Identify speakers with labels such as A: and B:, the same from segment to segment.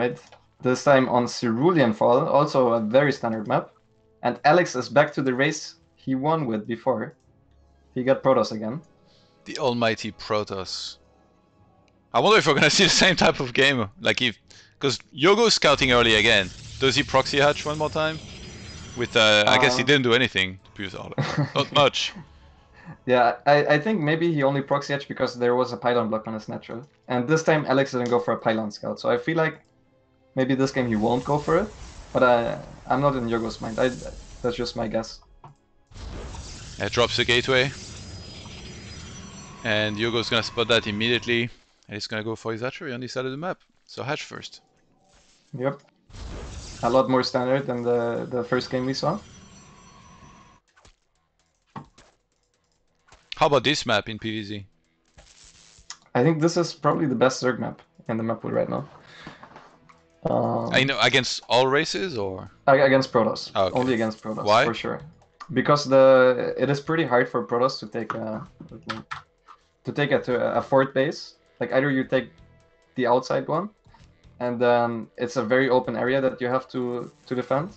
A: right? This time on Cerulean Fall, also a very standard map. And Alex is back to the race he won with before. He got Protoss again.
B: The almighty Protoss. I wonder if we're gonna see the same type of game, like if, because YoGo's scouting early again. Does he proxy hatch one more time? With I guess he didn't do anything. Not much.
A: Yeah, I think maybe he only proxy hatched because there was a pylon block on his natural. And this time Alex didn't go for a pylon scout, so I feel like maybe this game he won't go for it. But I'm not in YoGo's mind. That's just my guess.
B: It drops the gateway. And YoGo's gonna spot that immediately. And he's gonna go for his hatchery on this side of the map. So hatch first.
A: Yep. A lot more standard than the first game we saw.
B: How about this map in PvZ?
A: I think this is probably the best Zerg map in the map pool right now.
B: I know, against all races or?
A: Against Protoss.
B: Oh, okay.
A: Only against Protoss,
B: Why?
A: for sure. Because it is pretty hard for Protoss to take a fort base. Like either you take the outside one, and then it's a very open area that you have to defend,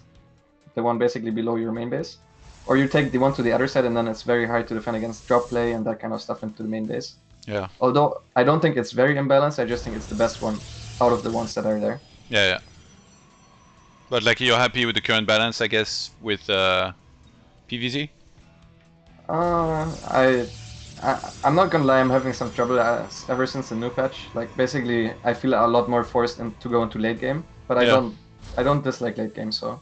A: the one basically below your main base, or you take the one to the other side, and then it's very hard to defend against drop play and that kind of stuff into the main base.
B: Yeah.
A: Although I don't think it's very imbalanced, I just think it's the best one out of the ones that are there.
B: Yeah, yeah. But like you're happy with the current balance, I guess, with PvZ?
A: I'm not gonna lie, I'm having some trouble ever since the new patch. Like basically, I feel a lot more forced to go into late game, but I don't dislike late game, so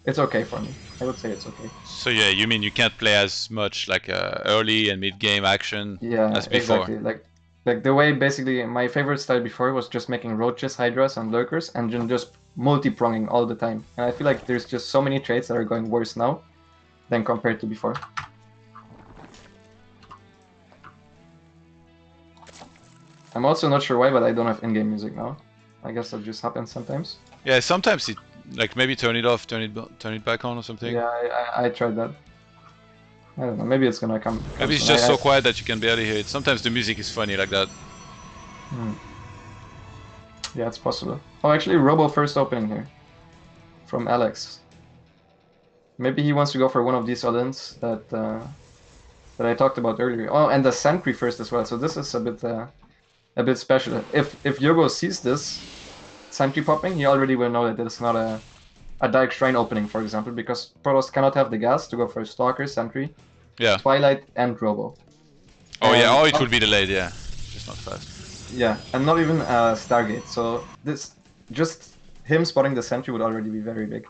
A: it's okay for me. I would say it's okay.
B: So yeah, you mean you can't play as much like early and mid game action as before?
A: Exactly. Like the way basically my favorite style before was just making roaches, hydras, and lurkers, and then just multi-pronging all the time. And I feel like there's just so many traits that are going worse now than compared to before. I'm also not sure why, but I don't have in-game music now. I guess that just happens sometimes.
B: Yeah, sometimes it, like maybe turn it off, turn it back on or something.
A: Yeah, I tried that. I don't know, maybe it's gonna come.
B: Maybe it's just so quiet that you can barely hear it. Sometimes the music is funny like that.
A: Yeah, it's possible. Oh, actually, Robo first opening here. From Alex. Maybe he wants to go for one of these all-ins that I talked about earlier. Oh, and the Sentry first as well, so this is a bit special. If YoGo sees this Sentry popping, he already will know that it's not a Dark Shrine opening, for example, because Protoss cannot have the gas to go for Stalker, Sentry, Twilight, and Robo.
B: Oh yeah, or it will be delayed, yeah. Just not fast.
A: Yeah, and not even Stargate, so just him spotting the Sentry would already be very big.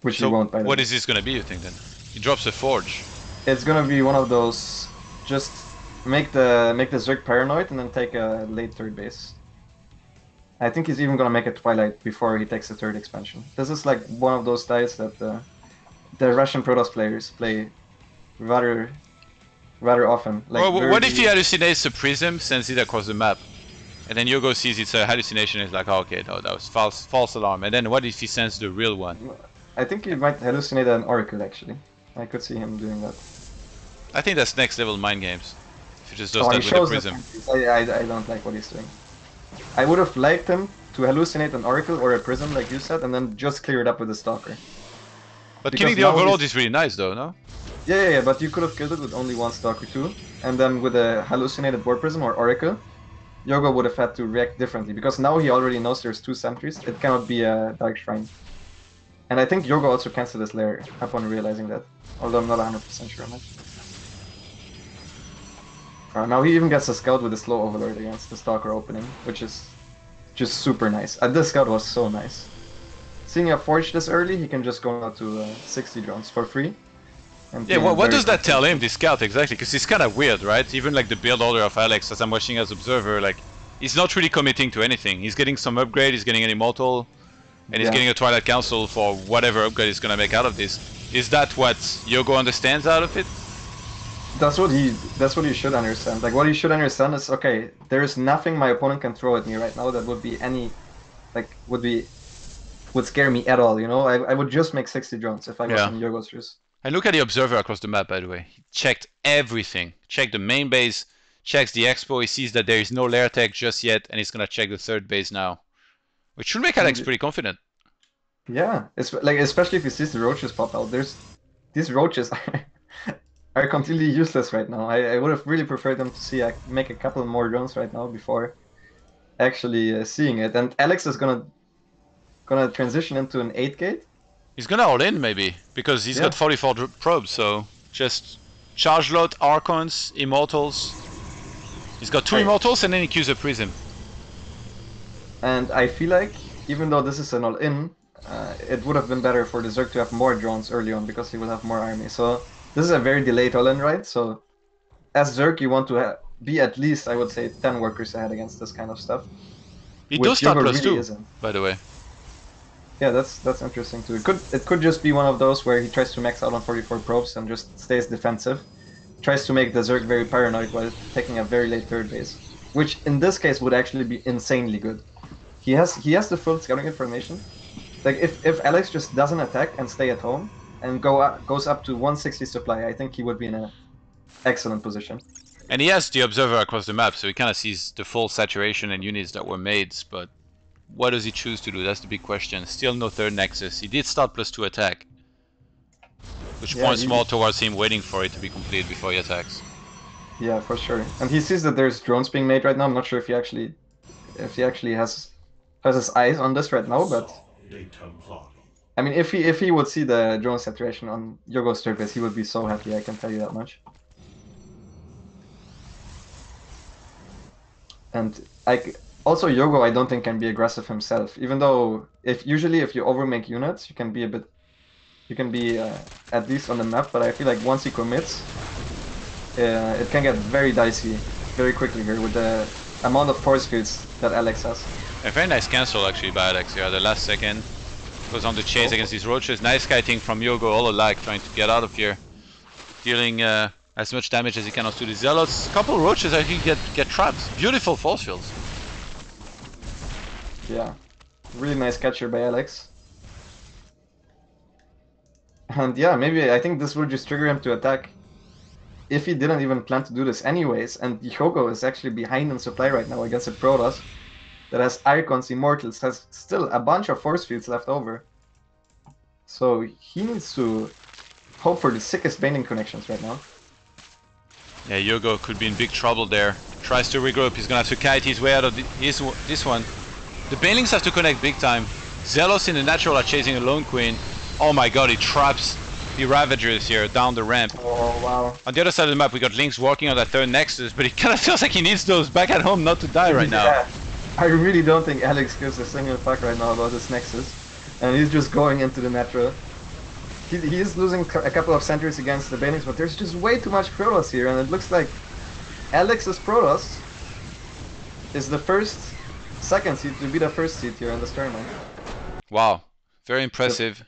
A: Which he won't, by the way.
B: What is this gonna be, you think, then? He drops a Forge.
A: It's gonna be one of those, just make the Zerg paranoid and then take a late third base. I think he's even gonna make a Twilight before he takes the third expansion. This is like one of those styles that the Russian Protoss players play rather often. Like
B: well, what if he hallucinates a prism, sends it across the map, and then YoGo sees it's a hallucination and is like, oh, okay, no, that was false alarm. And then what if he sends the real one?
A: I think he might hallucinate an Oracle, actually. I could see him doing that.
B: I think that's next level mind games. If he just does that with a prism.
A: I don't like what he's doing. I would have liked him to hallucinate an Oracle or a prism, like you said, and then just clear it up with a Stalker.
B: But killing the Overlord is really nice, though, no?
A: Yeah, but you could have killed it with only one Stalker too, and then with a hallucinated War Prism or Oracle, YoGo would have had to react differently, because now he already knows there's two sentries, it cannot be a Dark Shrine. And I think YoGo also cancelled his lair upon realizing that, although I'm not 100% sure on that. Now he even gets a scout with a slow Overlord against the Stalker opening, which is just super nice. This scout was so nice. Seeing a Forge this early, he can just go out to 60 drones for free.
B: Yeah, what does that tell him, this scout, exactly? Because it's kind of weird, right? Even like the build order of Alex, as I'm watching as observer, like, he's not really committing to anything. He's getting some upgrade, he's getting an Immortal, and he's getting a Twilight Council for whatever upgrade he's gonna make out of this. Is that what YoGo understands out of it?
A: That's what he should understand. Like, what he should understand is, okay, there is nothing my opponent can throw at me right now that would be would scare me at all, you know? I would just make 60 drones if I was in YoGo's shoes.
B: And look at the observer across the map, by the way. He checked everything. Checked the main base, checks the expo, he sees that there is no lair tech just yet, and he's gonna check the third base now. Which should make Alex pretty confident.
A: Yeah, it's like especially if he sees the roaches pop out. These roaches are completely useless right now. I would have really preferred them to see make a couple more runs right now before actually seeing it. And Alex is gonna transition into an 8 gate.
B: He's gonna all in maybe because he's got 44 probes. So just charge load, Archons, Immortals. He's got 2 Immortals and then he queues a Prism.
A: And I feel like even though this is an all-in, it would have been better for the Zerg to have more drones early on because he will have more army. So this is a very delayed all-in, right? So as Zerg, you want to be at least, I would say, 10 workers ahead against this kind of stuff.
B: He does start
A: YoGo
B: +2,
A: isn't.
B: by the way.
A: Yeah, that's interesting too. It could just be one of those where he tries to max out on 44 probes and just stays defensive. Tries to make the Zerg very paranoid while taking a very late third base, which in this case would actually be insanely good. He has the full scouting information. Like if Alex just doesn't attack and stay at home and goes up to 160 supply, I think he would be in an excellent position.
B: And he has the observer across the map, so he kind of sees the full saturation and units that were made, but what does he choose to do? That's the big question. Still no third nexus. He did start +2 attack, which points more towards him waiting for it to be complete before he attacks.
A: Yeah, for sure. And he sees that there's drones being made right now. I'm not sure if he actually has his eyes on this right now, but I mean, if he would see the drone saturation on YoGo's third base, he would be so happy. I can tell you that much. And also YoGo, I don't think can be aggressive himself. Even though if you overmake units, you can be at least on the map. But I feel like once he commits, it can get very dicey very quickly here with the amount of force fields that Alex has.
B: A very nice cancel actually by Alex here. The last second goes on the chase against these roaches. Nice kiting from YoGo, all alike, trying to get out of here, dealing as much damage as he can to the Zealots. A couple roaches I think get trapped. Beautiful force fields.
A: Yeah, really nice catcher by Alex. And yeah, maybe I think this will just trigger him to attack if he didn't even plan to do this anyways. And YoGo is actually behind in supply right now against a Protoss that has Icons, Immortals, has still a bunch of force fields left over. So he needs to hope for the sickest Baning connections right now.
B: Yeah, YoGo could be in big trouble there. Tries to regroup, he's gonna have to kite his way out of this one. The Banelings have to connect big time. Zealous in the natural are chasing a Lone Queen. Oh my god, he traps the Ravagers here down the ramp.
A: Oh wow.
B: On the other side of the map we got Lynx working on that third Nexus, but he kinda feels like he needs those back at home not to die right now.
A: I really don't think Alex gives a single fuck right now about this Nexus. And he's just going into the natural. He is losing a couple of sentries against the Banelings, but there's just way too much Protoss here, and it looks like Alex's Protoss is the second seed to be the first seed here in this tournament.
B: Wow, very impressive.